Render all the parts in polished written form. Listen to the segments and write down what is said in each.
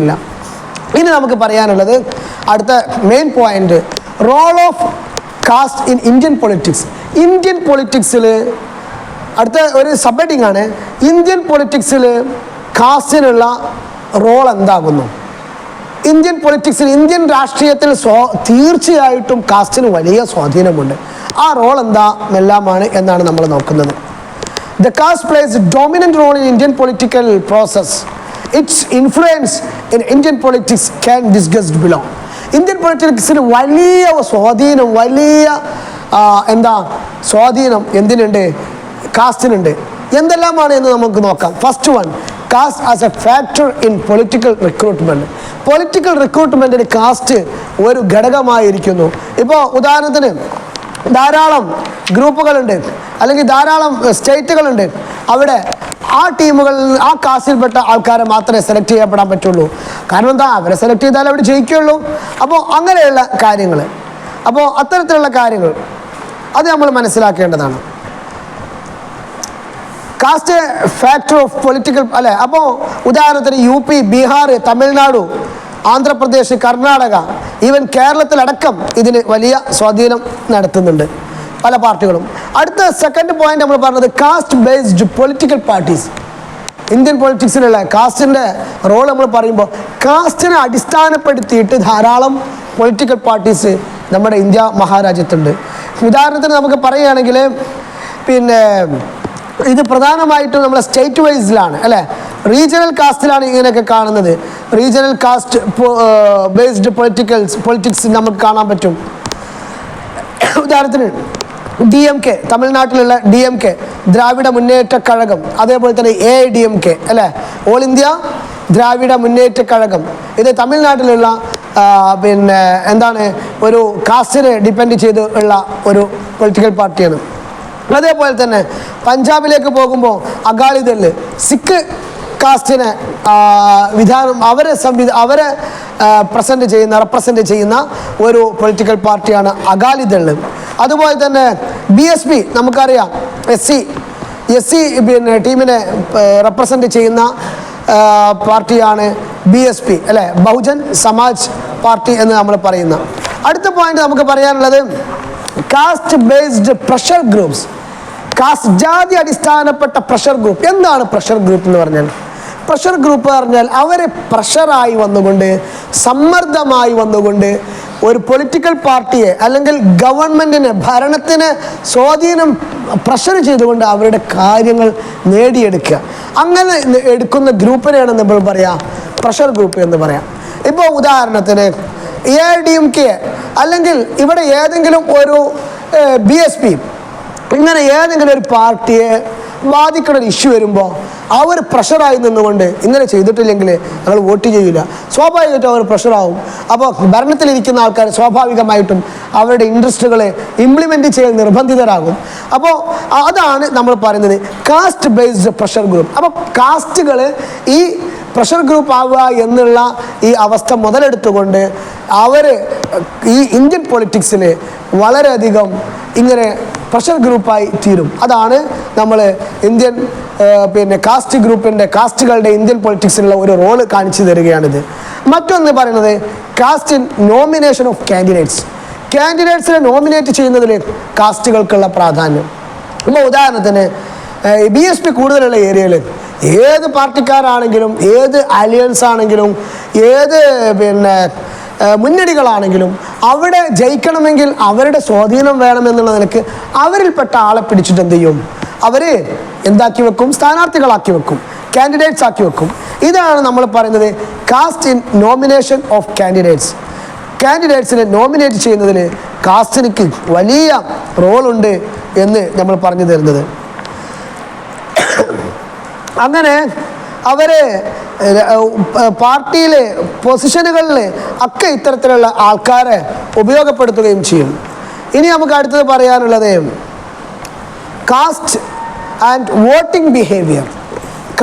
സാധിക്കില്ല. ഇനി നമുക്ക് പറയാനുള്ളത് അടുത്ത main point, role of caste in Indian politics. Indian പൊളിറ്റിക്സിൽ അടുത്ത ഒരു സബ് ഹെഡിങ് ആണ്, ഇന്ത്യൻ പൊളിറ്റിക്സിൽ കാസ്റ്റിനുള്ള റോൾ എന്താകുന്നു. ഇന്ത്യൻ പൊളിറ്റിക്സിൽ, ഇന്ത്യൻ രാഷ്ട്രീയത്തിൽ തീർച്ചയായിട്ടും കാസ്റ്റിന് വലിയ സ്വാധീനമുണ്ട്. ആ റോൾ എല്ലാമാണ് എന്നാണ് നമ്മൾ നോക്കുന്നത്. The caste plays a dominant role in Indian political process. Its influence in Indian politics can be discussed below. Indian പൊളിറ്റിക്സിന് വലിയ സ്വാധീനം, വലിയ സ്വാധീനം എന്തിനുണ്ട്? കാസ്റ്റിനുണ്ട്. എന്തെല്ലാമാണ് എന്ന് നമുക്ക് നോക്കാം. First one, caste as a factor in political recruitment. Political റിക്രൂട്ട്മെന്റിന് കാസ്റ്റ് ഒരു ഘടകമായിരിക്കുന്നു. ഇപ്പോൾ ഉദാഹരണത്തിന് ധാരാളം ഗ്രൂപ്പുകളുണ്ട്, അല്ലെങ്കിൽ ധാരാളം സ്റ്റേറ്റുകളുണ്ട്. അവിടെ ആ ടീമുകളിൽ ആ കാസ്റ്റിൽപ്പെട്ട ആൾക്കാരെ മാത്രമേ സെലക്ട് ചെയ്യപ്പെടാൻ പറ്റുള്ളൂ. കാരണം എന്താ? അവരെ സെലക്ട് ചെയ്താലേ അവിടെ ജയിക്കുള്ളൂ. അപ്പോൾ അങ്ങനെയുള്ള കാര്യങ്ങൾ, അപ്പോൾ അത്തരത്തിലുള്ള കാര്യങ്ങൾ അത് നമ്മൾ മനസ്സിലാക്കേണ്ടതാണ്. കാസ്റ്റ് ഫാക്ടർ ഓഫ് പൊളിറ്റിക്കൽ അല്ലേ. അപ്പോൾ ഉദാഹരണത്തിന് UP, ബീഹാർ, തമിഴ്നാട്, ആന്ധ്രാപ്രദേശ്, കർണാടക, ഈവൻ കേരളത്തിലടക്കം ഇതിന് വലിയ സ്വാധീനം നടത്തുന്നുണ്ട് പല പാർട്ടികളും. അടുത്ത സെക്കൻഡ് പോയിന്റ് നമ്മൾ പറഞ്ഞത്, caste based political parties. Indian പൊളിറ്റിക്സിലുള്ള കാസ്റ്റിൻ്റെ റോൾ നമ്മൾ പറയുമ്പോൾ, കാസ്റ്റിനെ അടിസ്ഥാനപ്പെടുത്തിയിട്ട് ധാരാളം പൊളിറ്റിക്കൽ പാർട്ടീസ് നമ്മുടെ ഇന്ത്യ മഹാരാജ്യത്തുണ്ട്. ഉദാഹരണത്തിന് നമുക്ക് പറയുകയാണെങ്കിൽ, പിന്നെ ഇത് പ്രധാനമായിട്ടും നമ്മുടെ സ്റ്റേറ്റ് വൈസിലാണ് അല്ലേ, റീജിയണൽ കാസ്റ്റിലാണ് ഇങ്ങനെയൊക്കെ കാണുന്നത്. റീജിയണൽ കാസ്റ്റ് ബേസ്ഡ് പൊളിറ്റിക്സ് നമുക്ക് കാണാൻ പറ്റും. ഉദാഹരണത്തിന് DMK, തമിഴ്നാട്ടിലുള്ള DMK, ദ്രാവിഡ മുന്നേറ്റ കഴകം, അതേപോലെ തന്നെ AIDMK അല്ലേ, ഓൾ ഇന്ത്യ ദ്രാവിഡ മുന്നേറ്റ കഴകം. ഇത് തമിഴ്നാട്ടിലുള്ള പിന്നെ ഒരു കാസ്റ്റിനെ ഡിപ്പെൻഡ് ചെയ്ത് ഉള്ള ഒരു പൊളിറ്റിക്കൽ പാർട്ടിയാണ്. അതേപോലെ തന്നെ പഞ്ചാബിലേക്ക് പോകുമ്പോൾ അകാലിദൾ, സിഖ് കാസ്റ്റിനെ അവരെ റെപ്രസെൻ്റ് ചെയ്യുന്ന ഒരു പൊളിറ്റിക്കൽ പാർട്ടിയാണ് അകാലിദൾ. അതുപോലെ തന്നെ BSP നമുക്കറിയാം, SC പിന്നെ ടീമിനെ റെപ്രസെൻ്റ് ചെയ്യുന്ന പാർട്ടിയാണ് BSP അല്ലേ, ബഹുജൻ സമാജ് പാർട്ടി എന്ന് നമ്മൾ പറയുന്ന. അടുത്ത പോയിന്റ് നമുക്ക് പറയാനുള്ളത്, caste based pressure groups. Caste ജാതി അടിസ്ഥാനപ്പെട്ട പ്രഷർ ഗ്രൂപ്പ്. എന്താണ് പ്രഷർ ഗ്രൂപ്പ് എന്ന് പറഞ്ഞാൽ? പ്രഷർ ഗ്രൂപ്പ് പറഞ്ഞാൽ അവരെ പ്രഷറായി വന്നുകൊണ്ട്, സമ്മർദ്ദമായി വന്നുകൊണ്ട് ഒരു പൊളിറ്റിക്കൽ പാർട്ടിയെ അല്ലെങ്കിൽ ഗവൺമെൻറ്റിനെ, ഭരണത്തിന് സ്വാധീനം പ്രഷർ ചെയ്തുകൊണ്ട് അവരുടെ കാര്യങ്ങൾ നേടിയെടുക്കുക. അങ്ങനെ എടുക്കുന്ന ഗ്രൂപ്പിനെയാണ് നമ്മൾ പറയാം പ്രഷർ ഗ്രൂപ്പ് എന്ന് പറയാം. ഇപ്പോൾ ഉദാഹരണത്തിന് AIDMK അല്ലെങ്കിൽ ഇവിടെ ഏതെങ്കിലും ഒരു BSP, ഇങ്ങനെ ഏതെങ്കിലും ഒരു പാർട്ടിയെ ബാധിക്കുന്ന ഒരു ഇഷ്യൂ വരുമ്പോൾ അവർ പ്രഷറായി നിന്നുകൊണ്ട് ഇങ്ങനെ ചെയ്തിട്ടില്ലെങ്കിൽ ഞങ്ങൾ വോട്ട് ചെയ്യില്ല, സ്വാഭാവികമായിട്ടും അവർ പ്രഷറാവും. അപ്പോൾ ഭരണത്തിലിരിക്കുന്ന ആൾക്കാർ സ്വാഭാവികമായിട്ടും അവരുടെ ഇൻട്രസ്റ്റുകളെ ഇംപ്ലിമെൻറ്റ് ചെയ്യാൻ നിർബന്ധിതരാകും. അപ്പോൾ അതാണ് നമ്മൾ പറയുന്നത് കാസ്റ്റ് ബേസ്ഡ് പ്രഷർ ഗ്രൂപ്പ്. അപ്പോൾ കാസ്റ്റുകൾ ഈ പ്രഷർ ഗ്രൂപ്പ് ആവുക എന്നുള്ള ഈ അവസ്ഥ മുതലെടുത്തുകൊണ്ട് അവർ ഈ ഇന്ത്യൻ പൊളിറ്റിക്സിൽ വളരെയധികം ഇങ്ങനെ പ്രഷർ ഗ്രൂപ്പായി തീരും. അതാണ് നമ്മൾ ഇന്ത്യൻ പിന്നെ കാസ്റ്റുകളുടെ ഇന്ത്യൻ പൊളിറ്റിക്സിലുള്ള ഒരു റോള് കാണിച്ചു തരികയാണിത്. മറ്റൊന്ന് പറയുന്നത്, കാസ്റ്റ് ഇൻ നോമിനേഷൻ ഓഫ് കാൻഡിഡേറ്റ്സിനെ നോമിനേറ്റ് ചെയ്യുന്നതിൽ കാസ്റ്റുകൾക്കുള്ള പ്രാധാന്യം. ഇപ്പോൾ ഉദാഹരണത്തിന് BSP കൂടുതലുള്ള ഏരിയയിൽ ഏത് പാർട്ടിക്കാരാണെങ്കിലും, ഏത് അലിയൻസ് ആണെങ്കിലും, ഏത് പിന്നെ മുന്നണികളാണെങ്കിലും അവിടെ ജയിക്കണമെങ്കിൽ അവരുടെ സ്വാധീനം വേണമെന്നുള്ള നിലക്ക് അവരിൽപ്പെട്ട ആളെ പിടിച്ചിട്ട് എന്ത് ചെയ്യും? അവർ എന്താക്കി വെക്കും? സ്ഥാനാർത്ഥികളാക്കി വെക്കും, കാൻഡിഡേറ്റ്സ് ആക്കി വെക്കും. ഇതാണ് നമ്മൾ പറയുന്നത് കാസ്റ്റ് ഇൻ നോമിനേഷൻ ഓഫ് കാൻഡിഡേറ്റ്സിനെ നോമിനേറ്റ് ചെയ്യുന്നതിൽ കാസ്റ്റിനിക്ക് വലിയ റോളുണ്ട് എന്ന് നമ്മൾ പറഞ്ഞു തരുന്നത്. അങ്ങനെ അവരെ പാർട്ടിയിലെ പൊസിഷനുകളിൽ ഒക്കെ ഇത്തരത്തിലുള്ള ആൾക്കാരെ ഉപയോഗപ്പെടുത്തുകയും ചെയ്യും. ഇനി നമുക്ക് അടുത്തത് പറയാനുള്ളത് caste and voting behaviour.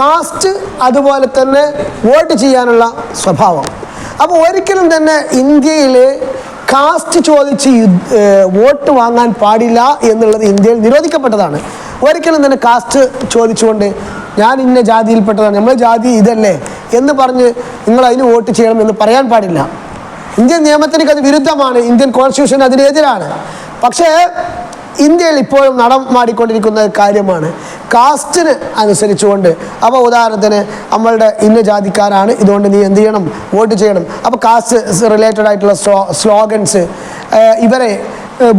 Caste അതുപോലെ തന്നെ വോട്ട് ചെയ്യാനുള്ള സ്വഭാവം. അപ്പോൾ ഒരിക്കലും തന്നെ ഇന്ത്യയിൽ കാസ്റ്റ് ചോദിച്ച് വോട്ട് വാങ്ങാൻ പാടില്ല എന്നുള്ളത് ഇന്ത്യയിൽ നിരോധിക്കപ്പെട്ടതാണ്. ഒരിക്കലും തന്നെ കാസ്റ്റ് ചോദിച്ചുകൊണ്ട് ഞാൻ ഇന്ന ജാതിയിൽപ്പെട്ടതാണ്, നമ്മളെ ജാതി ഇതല്ലേ എന്ന് പറഞ്ഞ് നിങ്ങൾ അതിന് വോട്ട് ചെയ്യണം എന്ന് പറയാൻ പാടില്ല. ഇന്ത്യൻ നിയമത്തിന് അത് വിരുദ്ധമാണ്, ഇന്ത്യൻ കോൺസ്റ്റിറ്റ്യൂഷൻ അതിനെതിരാണ്. പക്ഷേ ഇന്ത്യയിൽ ഇപ്പോഴും നടമാടിക്കൊണ്ടിരിക്കുന്ന കാര്യമാണ് കാസ്റ്റിന് അനുസരിച്ചുകൊണ്ട്. അപ്പോൾ ഉദാഹരണത്തിന് നമ്മളുടെ ഇന്ന ജാതിക്കാരാണ്, ഇതുകൊണ്ട് നീ എന്ത് ചെയ്യണം, വോട്ട് ചെയ്യണം. അപ്പോൾ കാസ്റ്റ് റിലേറ്റഡ് ആയിട്ടുള്ള സ്ലോഗൻസ് ഇവരെ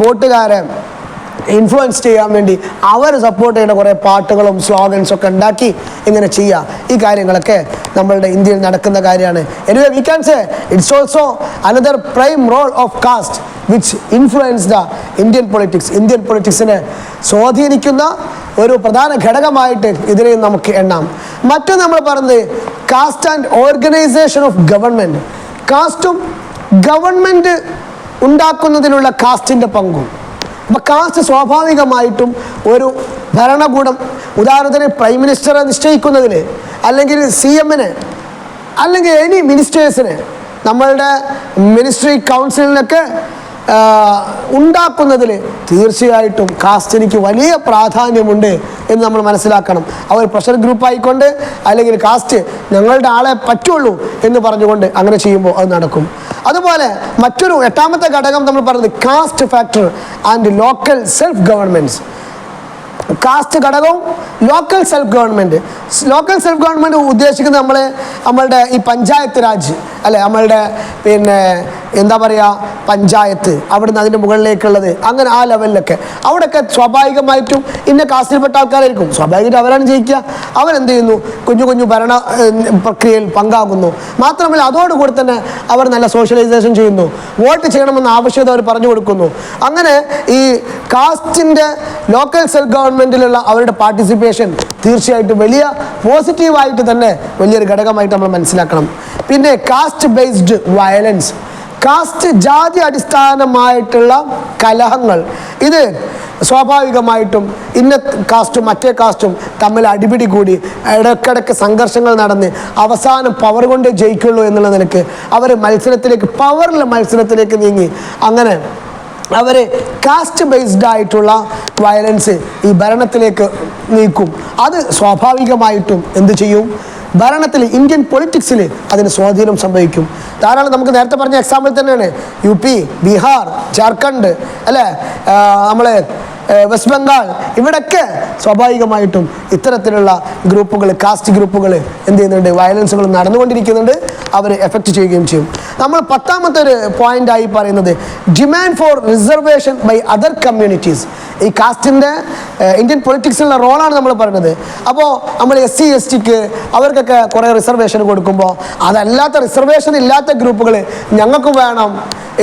വോട്ടുകാരെ ഇൻഫ്ലുവൻസ് ചെയ്യാൻ വേണ്ടി അവർ സപ്പോർട്ട് ചെയ്യുന്ന കുറേ പാട്ടുകളും സ്ലോഗൻസും ഒക്കെ ഉണ്ടാക്കി ഇങ്ങനെ ചെയ്യുക. ഈ കാര്യങ്ങളൊക്കെ നമ്മളുടെ ഇന്ത്യയിൽ നടക്കുന്ന കാര്യമാണ്. Anyway we can say it's also another prime role of caste which influence the Indian politics. Indian പൊളിറ്റിക്സിനെ സ്വാധീനിക്കുന്ന ഒരു പ്രധാന ഘടകമായിട്ട് ഇതിനെയും നമുക്ക് എണ്ണാം. മറ്റൊന്ന് നമ്മൾ പറഞ്ഞത് caste and organisation of government. കാസ്റ്റും ഗവൺമെൻറ് ഉണ്ടാക്കുന്നതിനുള്ള കാസ്റ്റിൻ്റെ പങ്കും. അപ്പോൾ കാസ്റ്റ് സ്വാഭാവികമായിട്ടും ഒരു ഭരണകൂടം, ഉദാഹരണത്തിന് പ്രൈം മിനിസ്റ്ററെ നിശ്ചയിക്കുന്നതിൽ, അല്ലെങ്കിൽ CM-ന്, അല്ലെങ്കിൽ എനി മിനിസ്റ്റേഴ്സിന്, നമ്മളുടെ മിനിസ്ട്രി കൗൺസിലിനൊക്കെ ഉണ്ടാക്കുന്നതിൽ തീർച്ചയായിട്ടും കാസ്റ്റിനിക്ക് വലിയ പ്രാധാന്യമുണ്ട് എന്ന് നമ്മൾ മനസ്സിലാക്കണം. അവർ പ്രഷർ ഗ്രൂപ്പ് ആയിക്കൊണ്ട് അല്ലെങ്കിൽ കാസ്റ്റ് ഞങ്ങളുടെ ആളെ പറ്റുള്ളൂ എന്ന് പറഞ്ഞുകൊണ്ട് അങ്ങനെ ചെയ്യുമ്പോൾ അത് നടക്കും. അതുപോലെ മറ്റൊരു 8ാമത്തെ ഘടകം നമ്മൾ പറയുന്നത് caste factor and local self governments. Caste ഘടകവും local self government. Local self government ഉദ്ദേശിക്കുന്നത് നമ്മളുടെ ഈ പഞ്ചായത്ത് രാജ് അല്ലേ, നമ്മളുടെ എന്താ പറയുക പഞ്ചായത്ത്, അവിടുന്ന് അതിൻ്റെ മുകളിലേക്കുള്ളത്, അങ്ങനെ ആ ലെവലിലൊക്കെ അവിടെയൊക്കെ സ്വാഭാവികമായിട്ടും ഇന്ന കാസ്റ്റിൽപ്പെട്ട ആൾക്കാരായിരിക്കും. സ്വാഭാവികമായിട്ട് അവരാണ് ജയിക്കുക. അവരെന്ത് ചെയ്യുന്നു, കുഞ്ഞു കുഞ്ഞു ഭരണ പ്രക്രിയയിൽ പങ്കാകുന്നു. മാത്രമല്ല അതോടുകൂടി തന്നെ അവർ നല്ല സോഷ്യലൈസേഷൻ ചെയ്യുന്നു, വോട്ട് ചെയ്യണമെന്ന ആവശ്യകത അവർ പറഞ്ഞു കൊടുക്കുന്നു. അങ്ങനെ ഈ കാസ്റ്റിൻ്റെ ലോക്കൽ സെൽഫ് ഗവൺമെൻറ്റിലുള്ള അവരുടെ പാർട്ടിസിപ്പേഷൻ തീർച്ചയായിട്ടും വലിയ പോസിറ്റീവായിട്ട് തന്നെ വലിയൊരു ഘടകമായിട്ട് നമ്മൾ മനസ്സിലാക്കണം. പിന്നെ കാസ്റ്റ് ബേസ്ഡ് വയലൻസ്. കാസ്റ്റ് ജാതി അടിസ്ഥാനമായിട്ടുള്ള കലഹങ്ങൾ, ഇത് സ്വാഭാവികമായിട്ടും ഇന്ന കാസ്റ്റും മറ്റേ കാസ്റ്റും തമ്മിൽ അടിപിടി കൂടി ഇടയ്ക്കിടയ്ക്ക് സംഘർഷങ്ങൾ നടന്ന് അവസാനം പവർ കൊണ്ടേ ജയിക്കുള്ളൂ എന്നുള്ള നിലക്ക് അവർ മത്സരത്തിലേക്ക്, പവറിലെ മത്സരത്തിലേക്ക് നീങ്ങി. അങ്ങനെ അവർ കാസ്റ്റ് ബേസ്ഡ് ആയിട്ടുള്ള വയലൻസ് ഈ ഭരണത്തിലേക്ക് നീക്കും. അത് സ്വാഭാവികമായിട്ടും എന്ത് ചെയ്യും, ഭരണത്തിൽ, ഇന്ത്യൻ പൊളിറ്റിക്സിൽ അതിന് സ്വാധീനം സംഭവിക്കും. ധാരാളം നമുക്ക് നേരത്തെ പറഞ്ഞ എക്സാമ്പിൾ തന്നെയാണ് UP, ബീഹാർ, ജാർഖണ്ഡ് അല്ലേ, നമ്മളെ വെസ്റ്റ് ബംഗാൾ, ഇവിടെയൊക്കെ സ്വാഭാവികമായിട്ടും ഇത്തരത്തിലുള്ള ഗ്രൂപ്പുകൾ, കാസ്റ്റ് ഗ്രൂപ്പുകൾ എന്ത് ചെയ്യുന്നുണ്ട്, വയലൻസുകൾ നടന്നുകൊണ്ടിരിക്കുന്നുണ്ട്. അവർ എഫക്റ്റ് ചെയ്യുകയും ചെയ്യും. നമ്മൾ 10ാമത്തെ ഒരു പോയിൻ്റായി പറയുന്നത് demand for reservation by other communities. ഈ കാസ്റ്റിൻ്റെ ഇന്ത്യൻ പൊളിറ്റിക്സിലുള്ള റോളാണ് നമ്മൾ പറയുന്നത്. അപ്പോൾ നമ്മൾ SC STക്ക് അവർക്കൊക്കെ കുറേ റിസർവേഷൻ കൊടുക്കുമ്പോൾ അതല്ലാത്ത റിസർവേഷൻ ഇല്ലാത്ത ഗ്രൂപ്പുകൾ ഞങ്ങൾക്ക് വേണം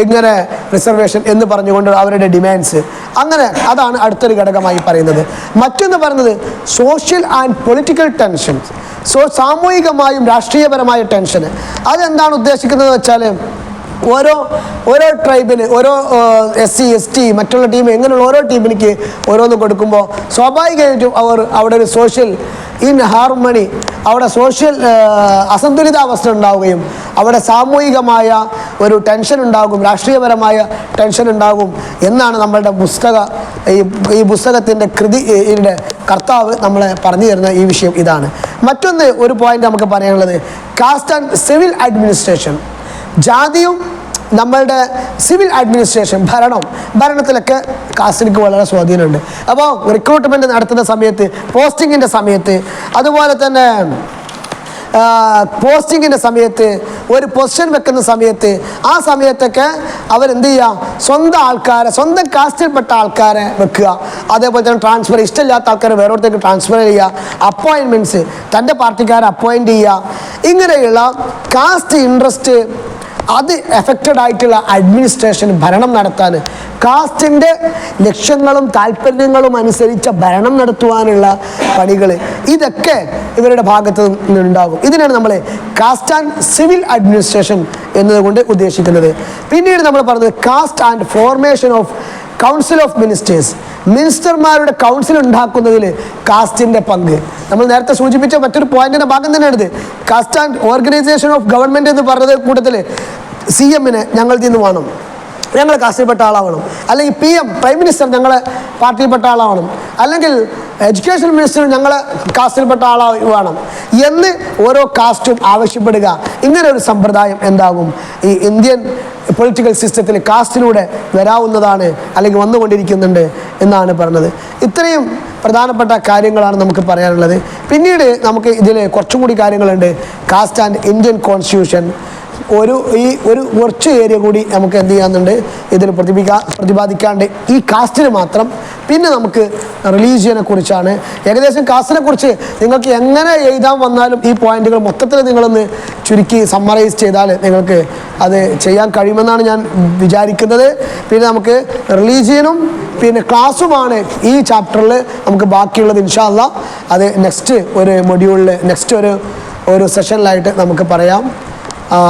ഇങ്ങനെ റിസർവേഷൻ എന്ന് പറഞ്ഞുകൊണ്ട് അവരുടെ ഡിമാൻഡ്സ്, അങ്ങനെ അതാണ് അടുത്തൊരു ഘടകമായി പറയുന്നത്. മറ്റൊന്ന് പറയുന്നത് സോഷ്യൽ ആൻഡ് പൊളിറ്റിക്കൽ ടെൻഷൻസ്. സാമൂഹികമായും രാഷ്ട്രീയപരമായ ടെൻഷൻ. അതെന്താണ് ഉദ്ദേശിക്കുന്നത് വെച്ചാൽ ഓരോ ട്രൈബിന്, ഓരോ SC ST മറ്റുള്ള ടീം, ഇങ്ങനെയുള്ള ഓരോ ടീമിലേക്ക് ഓരോന്ന് കൊടുക്കുമ്പോൾ സ്വാഭാവികമായിട്ടും അവിടെ ഒരു സോഷ്യൽ ഹാർമണി, അവിടെ സോഷ്യൽ അസന്തുലിതാവസ്ഥ ഉണ്ടാവുകയും അവിടെ സാമൂഹികമായ ഒരു ടെൻഷൻ ഉണ്ടാകും, രാഷ്ട്രീയപരമായ ടെൻഷൻ ഉണ്ടാകും എന്നാണ് നമ്മളുടെ ഈ പുസ്തകത്തിൻ്റെ കൃതിയുടെ കർത്താവ് നമ്മളെ പറഞ്ഞു തരുന്ന ഈ വിഷയം ഇതാണ്. മറ്റൊന്ന് ഒരു പോയിന്റ് നമുക്ക് പറയാനുള്ളത് കാസ്റ്റ് ആൻഡ് സിവിൽ അഡ്മിനിസ്ട്രേഷൻ. ജാതിയും നമ്മളുടെ സിവിൽ അഡ്മിനിസ്ട്രേഷൻ, ഭരണത്തിലൊക്കെ കാസ്റ്റിലേക്ക് വളരെ സ്വാധീനമുണ്ട്. അപ്പോൾ റിക്രൂട്ട്മെൻറ്റ് നടത്തുന്ന സമയത്ത്, പോസ്റ്റിങ്ങിൻ്റെ സമയത്ത്, അതുപോലെ തന്നെ പോസ്റ്റിങ്ങിൻ്റെ സമയത്ത്, ഒരു പൊസിഷൻ വെക്കുന്ന സമയത്ത്, ആ സമയത്തൊക്കെ അവരെന്ത് ചെയ്യുക, സ്വന്തം ആൾക്കാരെ, സ്വന്തം കാസ്റ്റിൽപ്പെട്ട ആൾക്കാരെ വെക്കുക. അതേപോലെ തന്നെ ട്രാൻസ്ഫർ, ഇഷ്ടമില്ലാത്ത ആൾക്കാരെ വേറൊരുത്തേക്ക് ട്രാൻസ്ഫർ ചെയ്യുക, അപ്പോയിൻമെൻറ്റ്സ് തൻ്റെ പാർട്ടിക്കാരെ അപ്പോയിൻറ്റ് ചെയ്യുക. ഇങ്ങനെയുള്ള കാസ്റ്റ് ഇൻട്രസ്റ്റ് അത് എഫക്റ്റഡ് ആയിട്ടുള്ള അഡ്മിനിസ്ട്രേഷൻ, ഭരണം നടത്താൻ, കാസ്റ്റിൻ്റെ ലക്ഷ്യങ്ങളും താല്പര്യങ്ങളും അനുസരിച്ച ഭരണം നടത്തുവാനുള്ള പണികൾ, ഇതൊക്കെ ഇവരുടെ ഭാഗത്ത് നിന്നുണ്ടാകും. ഇതിനാണ് നമ്മൾ കാസ്റ്റ് ആൻഡ് സിവിൽ അഡ്മിനിസ്ട്രേഷൻ എന്നതുകൊണ്ട് ഉദ്ദേശിക്കുന്നത്. പിന്നീട് നമ്മൾ പറഞ്ഞത് caste and formation of council of ministers. മിനിസ്റ്റർമാരുടെ കൗൺസിൽ ഉണ്ടാക്കുന്നതിൽ കാസ്റ്റിൻ്റെ പങ്ക് നമ്മൾ നേരത്തെ സൂചിപ്പിച്ച മറ്റൊരു പോയിന്റിൻ്റെ ഭാഗം തന്നെയാണിത്. Caste and organisation of government എന്ന് പറഞ്ഞത് കൂട്ടത്തിൽ CM-ന് ഞങ്ങൾ നിന്ന് വേണം, ഞങ്ങൾ കാസ്റ്റിൽപ്പെട്ട ആളാവണം, അല്ലെങ്കിൽ PM പ്രൈം മിനിസ്റ്റർ ഞങ്ങളെ പാർട്ടിയിൽപ്പെട്ട ആളാവണം, അല്ലെങ്കിൽ എഡ്യൂക്കേഷൻ മിനിസ്റ്റർ ഞങ്ങളെ കാസ്റ്റിൽപ്പെട്ട ആളാവണം എന്ന് ഓരോ കാസ്റ്റും ആവശ്യപ്പെടുക. ഇങ്ങനെ ഒരു സമ്പ്രദായം എന്താകും ഈ ഇന്ത്യൻ പൊളിറ്റിക്കൽ സിസ്റ്റത്തിൽ കാസ്റ്റിലൂടെ വരാവുന്നതാണ്, അല്ലെങ്കിൽ വന്നുകൊണ്ടിരിക്കുന്നുണ്ട് എന്നാണ് പറഞ്ഞത്. ഇത്രയും പ്രധാനപ്പെട്ട കാര്യങ്ങളാണ് നമുക്ക് പറയാനുള്ളത്. പിന്നീട് നമുക്ക് ഇതിൽ കുറച്ചും കൂടി കാര്യങ്ങളുണ്ട്. കാസ്റ്റ് ആൻഡ് ഇന്ത്യൻ കോൺസ്റ്റിറ്റ്യൂഷൻ ഒരു കുറച്ച് ഏരിയ കൂടി നമുക്ക് എന്ത് ചെയ്യാന്നുണ്ട് ഇതിൽ പ്രതിപാദിക്കാണ്ട് ഈ കാസ്റ്റിന് മാത്രം. പിന്നെ നമുക്ക് റിലീജിയനെ കുറിച്ചാണ്. ഏകദേശം കാസ്റ്റിനെ കുറിച്ച് നിങ്ങൾക്ക് എങ്ങനെ എഴുതാൻ വന്നാലും ഈ പോയിന്റുകൾ മൊത്തത്തിൽ നിങ്ങളൊന്ന് ചുരുക്കി സമ്മറൈസ് ചെയ്താൽ നിങ്ങൾക്ക് അത് ചെയ്യാൻ കഴിയുമെന്നാണ് ഞാൻ വിചാരിക്കുന്നത്. പിന്നെ നമുക്ക് റിലീജിയനും പിന്നെ ക്ലാസ്സുമാണ് ഈ ചാപ്റ്ററിൽ നമുക്ക് ബാക്കിയുള്ളത്. ഇൻഷാ അല്ലാഹ് അത് നെക്സ്റ്റ് ഒരു മൊഡ്യൂളിൽ നെക്സ്റ്റ് ഒരു സെഷനിലായിട്ട് നമുക്ക് പറയാം.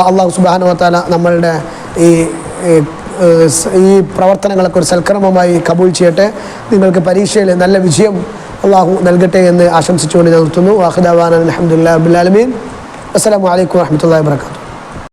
അള്ളാഹു സുബ്ഹാനഹു വ തആല നമ്മളുടെ ഈ പ്രവർത്തനങ്ങളൊക്കെ ഒരു സൽക്രമമായി കബൂൽ ചെയ്യട്ടെ. നിങ്ങൾക്ക് പരീക്ഷയിൽ നല്ല വിജയം അള്ളാഹു നൽകട്ടെ എന്ന് ആശംസിച്ചുകൊണ്ട് ഞാൻ നിർത്തുന്നു. വാഖിദ് ദഅവാനാ അൽഹംദുലില്ലാഹി റബ്ബിൽ ആലമീൻ. അസ്സലാമു അലൈക്കും വറഹ്മത്തുള്ളാഹി വബറകാതുഹു.